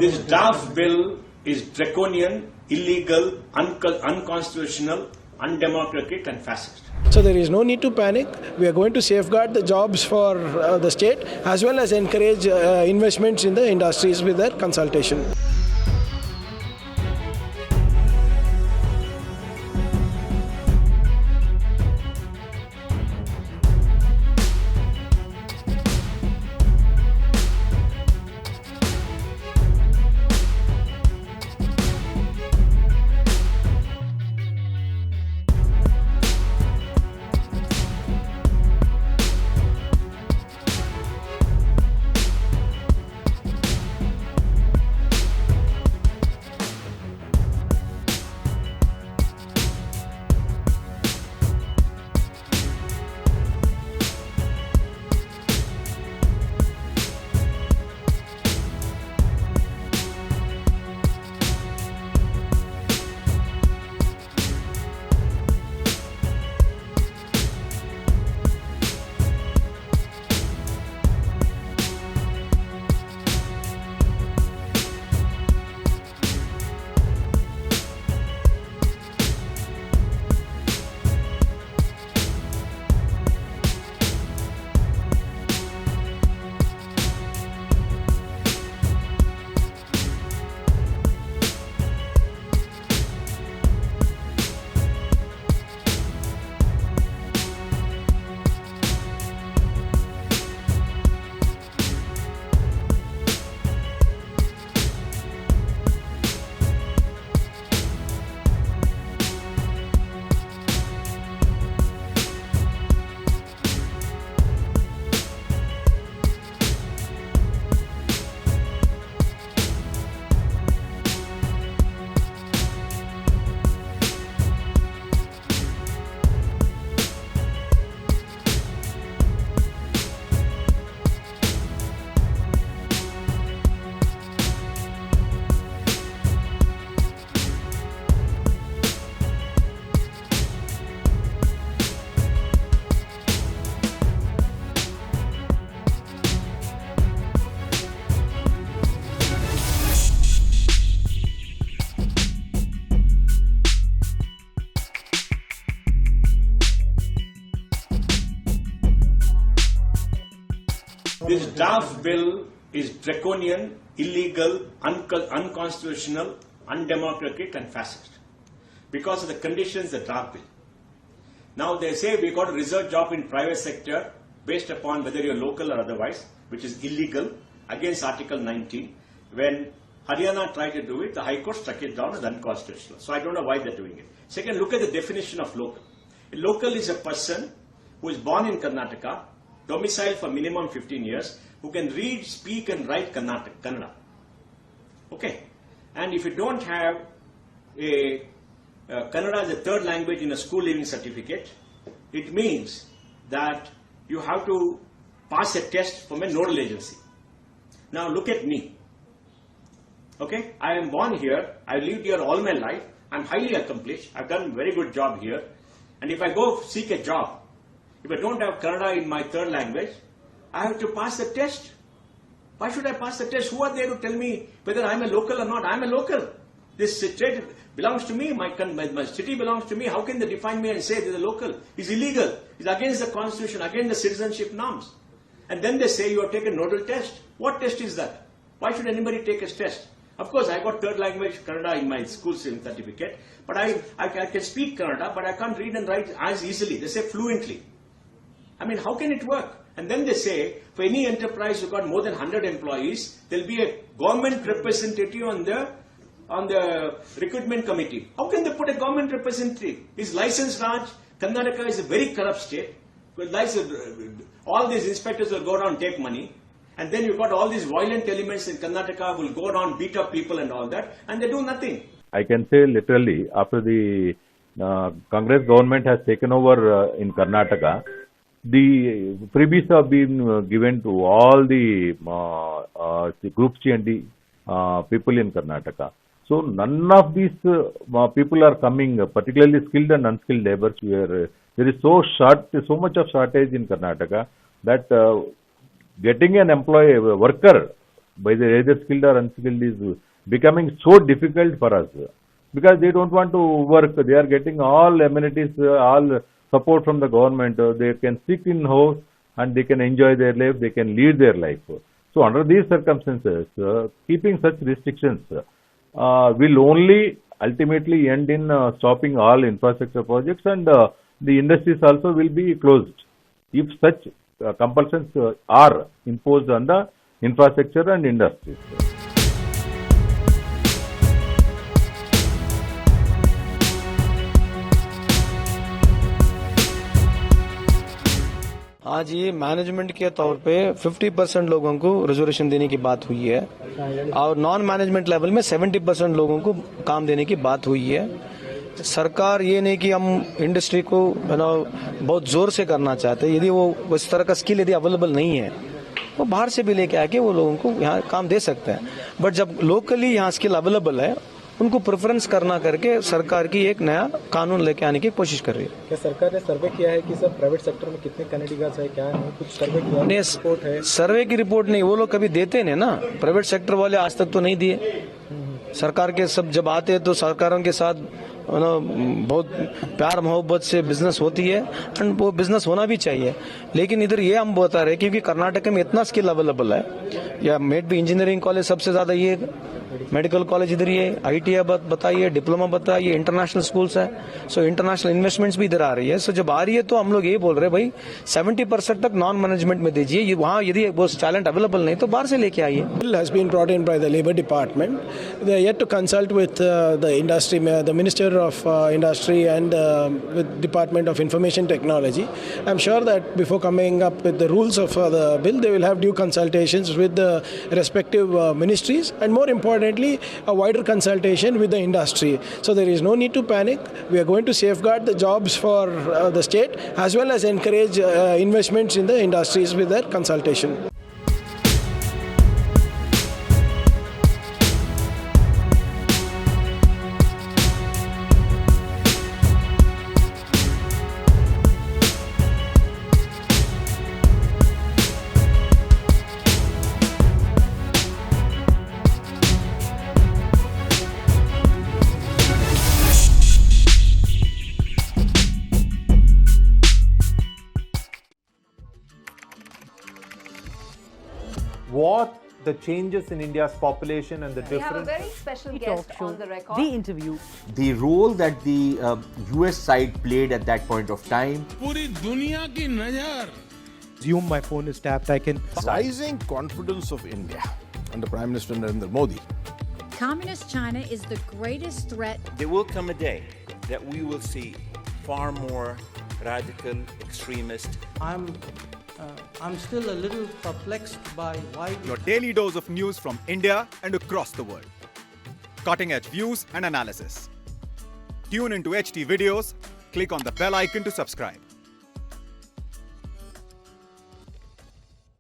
This draft bill is draconian, illegal, unconstitutional, undemocratic and fascist. So there is no need to panic. We are going to safeguard the jobs for the state as well as encourage investments in the industries with their consultation. This draft bill is draconian, illegal, unconstitutional, undemocratic and fascist because of the conditions of the draft bill. Now they say we got a reserve job in private sector based upon whether you're local or otherwise, which is illegal against Article 19. When Haryana tried to do it, the High Court struck it down as unconstitutional. So I don't know why they're doing it. Second, look at the definition of local. A local is a person who is born in Karnataka, domiciled for minimum 15 years, who can read, speak and write Kannada. Okay. And if you don't have a Kannada as a third language in a school leaving certificate, it means that you have to pass a test from a nodal agency. Now look at me. Okay, I am born here, I lived here all my life, I am highly accomplished, I have done a very good job here, and if I go seek a job, if I don't have Kannada in my third language, I have to pass the test. Why should I pass the test? Who are there to tell me whether I am a local or not? I am a local. This state belongs to me, my city belongs to me. How can they define me and say they are local? It's illegal. It's against the constitution, against the citizenship norms. And then they say you have taken nodal test. What test is that? Why should anybody take a test? Of course, I got third language Kannada in my school certificate, but I can speak Kannada, but I can't read and write as easily. They say fluently. I mean, how can it work? And then they say, for any enterprise who got more than 100 employees, there will be a government representative on the recruitment committee. How can they put a government representative? It's licensed Raj. Karnataka is a very corrupt state. All these inspectors will go around and take money. And then you've got all these violent elements in Karnataka who will go around, beat up people and all that. And they do nothing. I can say literally, after the Congress government has taken over in Karnataka, the freebies have been given to all the Group C and D people in Karnataka. So none of these people are coming, particularly skilled and unskilled laborers, where there is so much of shortage in Karnataka that getting an employee, a worker by the either skilled or unskilled is becoming so difficult for us because they don't want to work. They are getting all amenities, all support from the government. They can sit in house and they can enjoy their life. They can lead their life. So under these circumstances, keeping such restrictions will only ultimately end in stopping all infrastructure projects, and the industries also will be closed if such compulsions are imposed on the infrastructure and industries. आज ये management के तौर पे 50% लोगों को reservation देने की बात हुई है और नॉन मैनेजमेंट लेवल में 70% लोगों को काम देने की बात हुई है। सरकार ये नहीं कि हम इंडस्ट्री को बहुत जोर से करना चाहते, यदि वो इस तरह का स्किल यदि अवेलेबल नहीं है वो बाहर से भी लेके आके वो लोगों को यहाँ काम दे सकते हैं, बट जब लोकली यहाँ स्किल अवेलेबल है उनको प्रेफरेंस करना करके सरकार की एक नया कानून लेके आने की कोशिश कर रही है। क्या सरकार ने सर्वे किया है कि सब प्राइवेट सेक्टर में कितने कनेडिगास है, क्या है, कुछ सर्वे किया है? रिपोर्ट है? सर्वे की रिपोर्ट नहीं, वो लोग कभी देते नहीं ना, प्राइवेट सेक्टर वाले आज तक तो नहीं दिए। सरकार के सब जब आते हैं तो सरकारों के साथ बहुत प्यार मोहब्बत से बिजनेस होती है एंड वो बिजनेस होना भी चाहिए, लेकिन इधर ये हम बता रहे क्योंकि कर्नाटक में इतना स्किल अवेलेबल है, या मेड भी इंजीनियरिंग कॉलेज सबसे ज्यादा ये, मेडिकल कॉलेज इधर ये, ITI बताइए, डिप्लोमा बताइए, इंटरनेशनल स्कूल्स है, सो इंटरनेशनल इन्वेस्टमेंट्स भी इधर आ रही है। सो जब आ रही है तो हम लोग ये बोल रहे हैं भाई 70% तक नॉन मैनेजमेंट में दीजिए, वहाँ यदि वो टैलेंट अवेलेबल नहीं तो बाहर से लेके आइए। Bill has been brought in by the Labour Department. They are yet to consult with the industry, the Minister of Industry and with Department of Information Technology. I'm sure that before coming up with the rules of the bill, they will have due consultations with the respective ministries and more importantly a wider consultation with the industry. So there is no need to panic. We are going to safeguard the jobs for the state as well as encourage investments in the industries with their consultation. What the changes in India's population and the We have a difference. very special guest on the record. The interview. The role that the US side played at that point of time. पूरी दुनिया की नजर. Assume my phone is tapped, I can. Rising confidence of India under Prime Minister Narendra Modi. Communist China is the greatest threat. There will come a day that we will see far more radical extremist. I'm still a little perplexed by why. Your daily dose of news from India and across the world. Cutting edge views and analysis. Tune into HT videos. Click on the bell icon to subscribe.